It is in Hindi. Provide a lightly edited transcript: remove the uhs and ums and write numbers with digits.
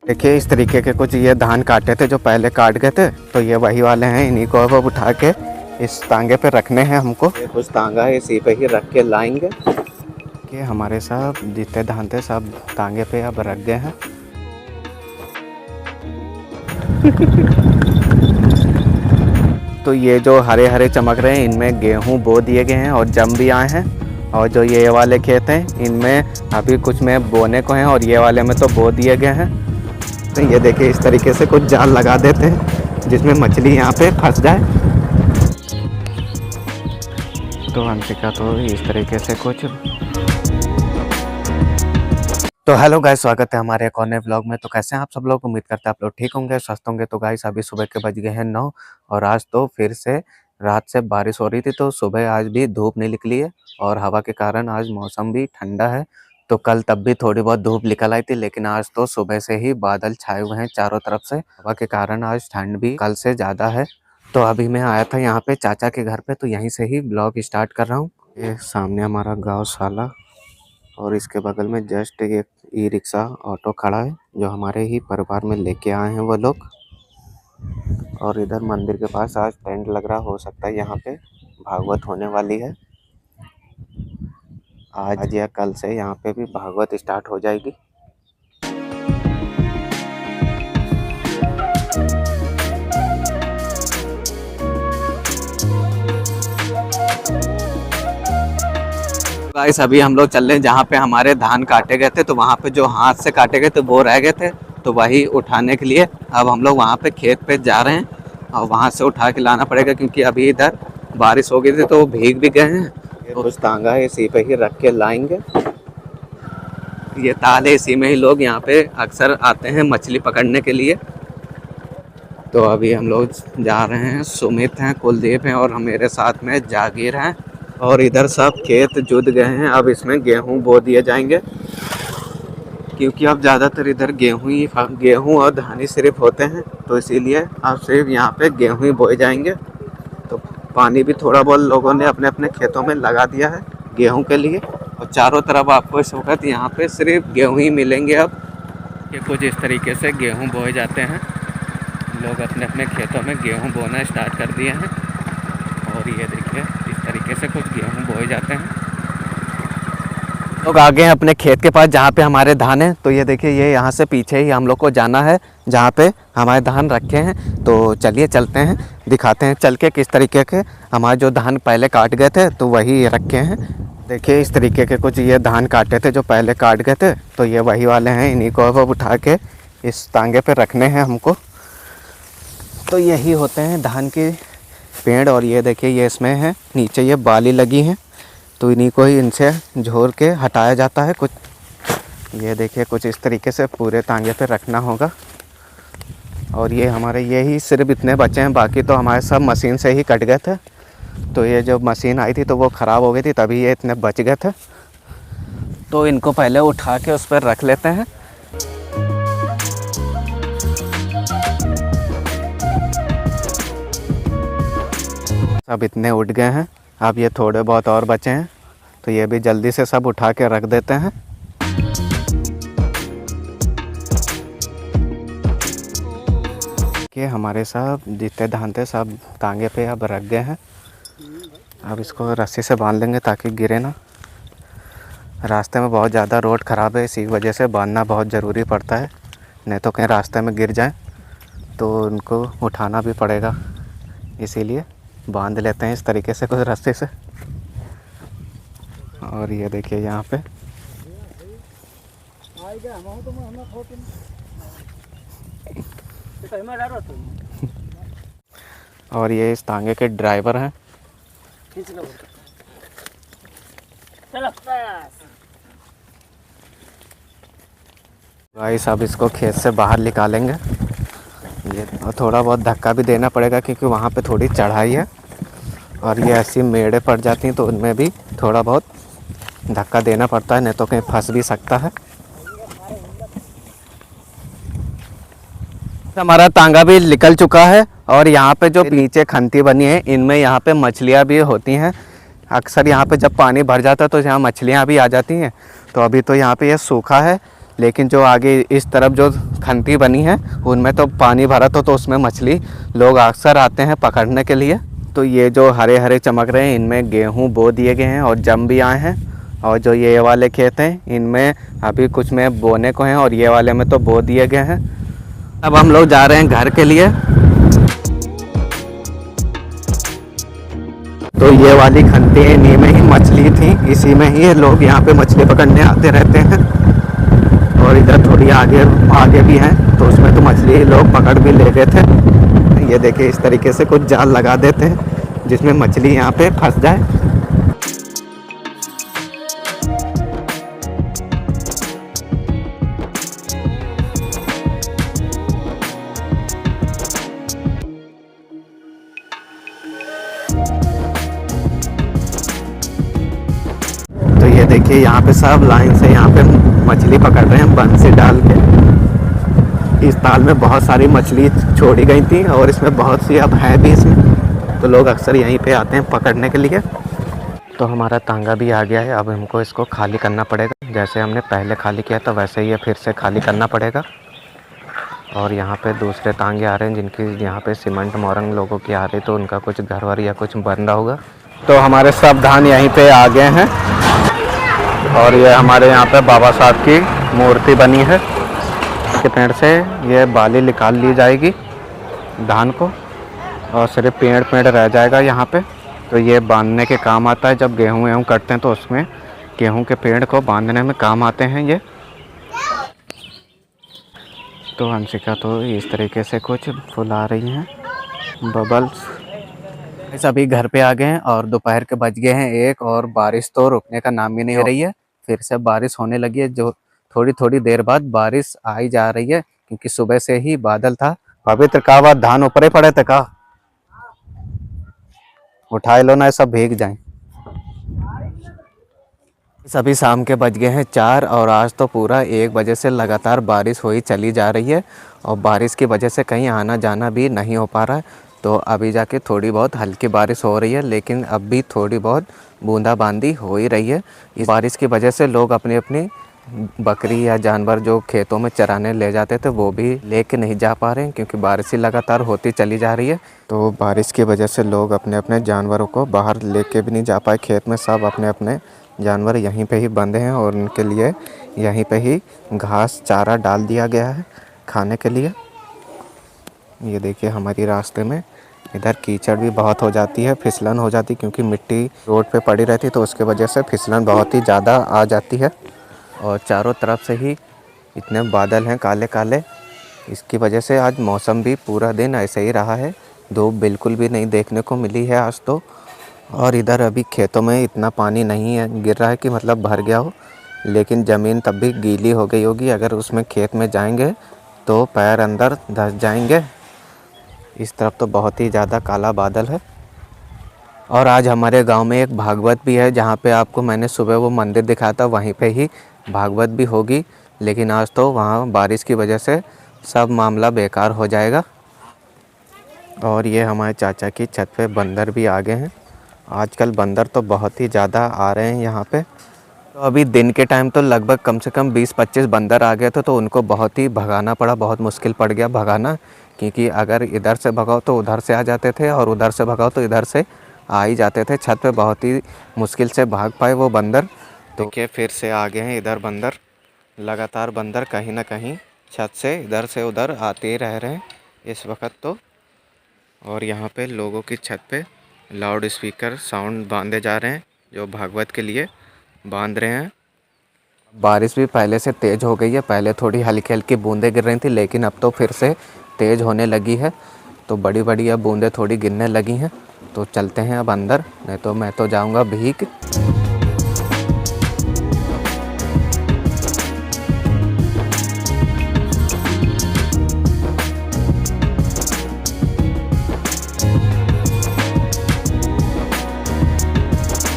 देखिए इस तरीके के कुछ ये धान काटे थे जो पहले काट गए थे, तो ये वही वाले हैं। इन्हीं को अब उठा के इस तांगे पे रखने हैं हमको। ये कुछ तांगा है, इसी पे ही रख के लाएंगे कि हमारे सब जितने धान थे सब तांगे पे अब रख गए हैं। तो ये जो हरे हरे चमक रहे हैं इनमें गेहूं बो दिए गए हैं और जम भी आए हैं। और जो ये वाले खेत हैं इनमें अभी कुछ में बोने को हैं और ये वाले में तो बो दिए गए हैं। तो ये देखिए इस तरीके से कुछ जाल लगा देते हैं जिसमें मछली यहाँ पे फंस जाए। तो अंशिका तो इस तरीके से कुछ। तो हेलो गाइस, स्वागत है हमारे एक और नए व्लॉग में। तो कैसे हैं आप सब लोग? उम्मीद करते हैं आप लोग ठीक होंगे, स्वस्थ होंगे। तो गाइस अभी सुबह के बज गए हैं 9 और आज तो फिर से रात से बारिश हो रही थी, तो सुबह आज भी धूप नहीं निकली है और हवा के कारण आज मौसम भी ठंडा है। तो कल तब भी थोड़ी बहुत धूप निकल आई थी, लेकिन आज तो सुबह से ही बादल छाए हुए हैं चारों तरफ से। हवा के कारण आज ठंड भी कल से ज़्यादा है। तो अभी मैं आया था यहाँ पे चाचा के घर पे, तो यहीं से ही ब्लॉग स्टार्ट कर रहा हूँ। ये सामने हमारा गौशाला और इसके बगल में जस्ट एक ई रिक्शा ऑटो खड़ा है जो हमारे ही परिवार में लेके आए हैं वो लोग। और इधर मंदिर के पास आज टेंट लग रहा, हो सकता है यहाँ पे भागवत होने वाली है। आज या कल से यहाँ पे भी भागवत स्टार्ट हो जाएगी। गाइस अभी हम लोग चल रहे हैं जहाँ पे हमारे धान काटे गए थे, तो वहाँ पे जो हाथ से काटे गए थे वो रह गए थे, तो वही उठाने के लिए अब हम लोग वहाँ पे खेत पे जा रहे हैं और वहाँ से उठा के लाना पड़ेगा, क्योंकि अभी इधर बारिश हो गई थी तो भीग भी गए हैं। तो कुछ तांगा है, इसी पे ही रख के लाएंगे। ये ताल है, इसी में ही लोग यहाँ पे अक्सर आते हैं मछली पकड़ने के लिए। तो अभी हम लोग जा रहे हैं, सुमित हैं, कुलदीप हैं और मेरे साथ में जागीर हैं। और इधर सब खेत जुत गए हैं, अब इसमें गेहूं बो दिए जाएंगे, क्योंकि अब ज़्यादातर इधर गेहूं और धान ही सिर्फ होते हैं, तो इसीलिए अब सिर्फ यहाँ पे गेहूं ही बोए जाएंगे। तो पानी भी थोड़ा बहुत लोगों ने अपने अपने खेतों में लगा दिया है गेहूं के लिए, और चारों तरफ आपको इस वक्त यहाँ पे सिर्फ गेहूँ ही मिलेंगे। अब ये कुछ इस तरीके से गेहूँ बोए जाते हैं, लोग अपने अपने खेतों में गेहूँ बोना स्टार्ट कर दिए हैं। और ये देखिए इस तरीके से कुछ गेहूँ बोए जाते हैं। लोग आगे हैं अपने खेत के पास जहाँ पे हमारे धान हैं। तो ये देखिए ये यहाँ से पीछे ही हम लोग को जाना है जहाँ पे हमारे धान रखे हैं। तो चलिए चलते हैं, दिखाते हैं चल के किस तरीके के हमारे जो धान पहले काट गए थे तो वही रखे हैं। देखिए इस तरीके के कुछ ये धान काटे थे जो पहले काट गए थे, तो ये वही वाले हैं। इन्हीं को अब उठा के इस तांगे पे रखने हैं हमको। तो यही होते हैं धान के पेड़। और ये देखिए ये इसमें है नीचे ये बाली लगी हैं, तो इन्हीं को ही इनसे झोर के हटाया जाता है कुछ। ये देखिए कुछ इस तरीके से पूरे तांगे पे रखना होगा। और ये हमारे यही सिर्फ इतने बचे हैं, बाकी तो हमारे सब मशीन से ही कट गए थे। तो ये जब मशीन आई थी तो वो ख़राब हो गई थी, तभी ये इतने बच गए थे। तो इनको पहले उठा के उस पर रख लेते हैं। सब इतने उठ गए हैं, अब ये थोड़े बहुत और बचे हैं, तो ये भी जल्दी से सब उठा के रख देते हैं। कि हमारे सब जितने धान थे सब तांगे पे अब रख गए हैं। अब इसको रस्सी से बांध लेंगे ताकि गिरे ना। रास्ते में बहुत ज़्यादा रोड ख़राब है, इसी वजह से बांधना बहुत ज़रूरी पड़ता है, नहीं तो कहीं रास्ते में गिर जाए तो उनको उठाना भी पड़ेगा, इसीलिए बांध लेते हैं इस तरीके से कुछ रास्ते से। और ये देखिए यहाँ पे और ये इस तांगे के ड्राइवर हैं। गाइस अब इसको खेत से बाहर निकालेंगे। ये थोड़ा बहुत धक्का भी देना पड़ेगा क्योंकि वहाँ पे थोड़ी चढ़ाई है और ये ऐसी मेड़े पड़ जाती हैं, तो उनमें भी थोड़ा बहुत धक्का देना पड़ता है, नहीं तो कहीं फंस भी सकता है। हमारा तांगा भी निकल चुका है और यहाँ पे जो नीचे खंती बनी है इनमें यहाँ पे मछलियाँ भी होती हैं। अक्सर यहाँ पे जब पानी भर जाता है तो यहाँ मछलियाँ भी आ जाती हैं। तो अभी तो यहाँ पे ये सूखा है लेकिन जो आगे इस तरफ जो खंती बनी है उनमें तो पानी भरा तो उसमें मछली लोग अक्सर आते हैं पकड़ने के लिए। तो ये जो हरे हरे चमक रहे हैं इनमें गेहूं बो दिए गए हैं और जम भी आए हैं। और जो ये वाले खेत हैं इनमें अभी कुछ में बोने को हैं और ये वाले में तो बो दिए गए हैं। अब हम लोग जा रहे हैं घर के लिए। तो ये वाली खंती इन्हीं में ही मछली थी, इसी में ही लोग यहाँ पे मछली पकड़ने आते रहते हैं। और इधर थोड़ी आगे आगे भी हैं तो उसमें तो मछली लोग पकड़ भी ले गए थे। ये देखिए इस तरीके से कुछ जाल लगा देते हैं जिसमें मछली यहाँ पे फंस जाए। तो ये देखिए यहाँ पे सब लाइन से यहाँ पे मछली पकड़ रहे हैं बंसी डाल के। इस ताल में बहुत सारी मछली छोड़ी गई थी और इसमें बहुत सी अब है भी इसमें, तो लोग अक्सर यहीं पे आते हैं पकड़ने के लिए। तो हमारा तांगा भी आ गया है, अब हमको इसको खाली करना पड़ेगा। जैसे हमने पहले खाली किया था वैसे ही फिर से खाली करना पड़ेगा। और यहाँ पे दूसरे तांगे आ रहे हैं जिनकी यहाँ पे सीमेंट मोरंग लोगों की आ रही, तो उनका कुछ घर वर या कुछ बन रहा होगा। तो हमारे सब धान यहीं पे आ गए हैं और ये हमारे यहाँ पे बाबा साहब की मूर्ति बनी है। के पेड़ से ये बाली निकाल ली जाएगी धान को और सिर्फ पेड़ रह जाएगा यहाँ पे। तो ये बांधने के काम आता है, जब गेहूँ वेहूँ कटते हैं तो उसमें गेहूँ के पेड़ को बांधने में काम आते हैं ये। तो हंसिका तो इस तरीके से कुछ फुला रही हैं बबल्स। सभी घर पे आ गए हैं और दोपहर के बज गए हैं 1 और बारिश तो रुकने का नाम ही नहीं ले रही है। फिर से बारिश होने लगी है, जो थोड़ी थोड़ी देर बाद बारिश आई जा रही है क्योंकि सुबह से ही बादल था। पवित्र का बाद धान ऊपर पड़े थे का उठा लो ना, सब भीग जाएं। सभी शाम के बज गए हैं 4 और आज तो पूरा 1 बजे से लगातार बारिश हुई चली जा रही है और बारिश की वजह से कहीं आना जाना भी नहीं हो पा रहा है। तो अभी जाके थोड़ी बहुत हल्की बारिश हो रही है, लेकिन अब भी थोड़ी बहुत बूंदाबांदी हो ही रही है। इस बारिश की वजह से लोग अपनी अपनी बकरी या जानवर जो खेतों में चराने ले जाते थे वो भी लेके नहीं जा पा रहे हैं क्योंकि बारिश ही लगातार होती चली जा रही है। तो बारिश की वजह से लोग अपने अपने जानवरों को बाहर लेके भी नहीं जा पाए खेत में। सब अपने अपने जानवर यहीं पे ही बंधे हैं और उनके लिए यहीं पे ही घास चारा डाल दिया गया है खाने के लिए। ये देखिए हमारी रास्ते में इधर कीचड़ भी बहुत हो जाती है, फिसलन हो जाती क्योंकि मिट्टी रोड पे पड़ी रहती तो उसके वजह से फिसलन बहुत ही ज़्यादा आ जाती है। और चारों तरफ से ही इतने बादल हैं काले काले, इसकी वजह से आज मौसम भी पूरा दिन ऐसे ही रहा है। धूप बिल्कुल भी नहीं देखने को मिली है आज तो। और इधर अभी खेतों में इतना पानी नहीं है गिर रहा है कि मतलब भर गया हो, लेकिन ज़मीन तब भी गीली हो गई होगी। अगर उसमें खेत में जाएंगे तो पैर अंदर धंस जाएंगे। इस तरफ तो बहुत ही ज़्यादा काला बादल है। और आज हमारे गांव में एक भागवत भी है, जहां पे आपको मैंने सुबह वो मंदिर दिखाया था वहीं पे ही भागवत भी होगी, लेकिन आज तो वहां बारिश की वजह से सब मामला बेकार हो जाएगा। और ये हमारे चाचा की छत पे बंदर भी आ गए हैं। आजकल बंदर तो बहुत ही ज़्यादा आ रहे हैं यहाँ पे। तो अभी दिन के टाइम तो लगभग कम से कम 20-25 बंदर आ गए थे, तो उनको बहुत ही भगाना पड़ा, बहुत मुश्किल पड़ गया भगाना, क्योंकि अगर इधर से भगाओ तो उधर से आ जाते थे और उधर से भगाओ तो इधर से आ ही जाते थे। छत पे बहुत ही मुश्किल से भाग पाए वो बंदर। तो देखिए फिर से आ गए हैं इधर बंदर। लगातार बंदर कहीं ना कहीं छत से इधर से उधर आते ही रह रहे हैं इस वक्त तो। और यहाँ पे लोगों की छत पे लाउड स्पीकर साउंड बांधे जा रहे हैं, जो भागवत के लिए बांध रहे हैं। बारिश भी पहले से तेज़ हो गई है, पहले थोड़ी हल्की हल्की बूंदें गिर रही थी, लेकिन अब तो फिर से तेज़ होने लगी है। तो बड़ी बड़ी अब बूंदें थोड़ी गिरने लगी हैं। तो चलते हैं अब अंदर, नहीं तो मैं तो जाऊंगा भीग।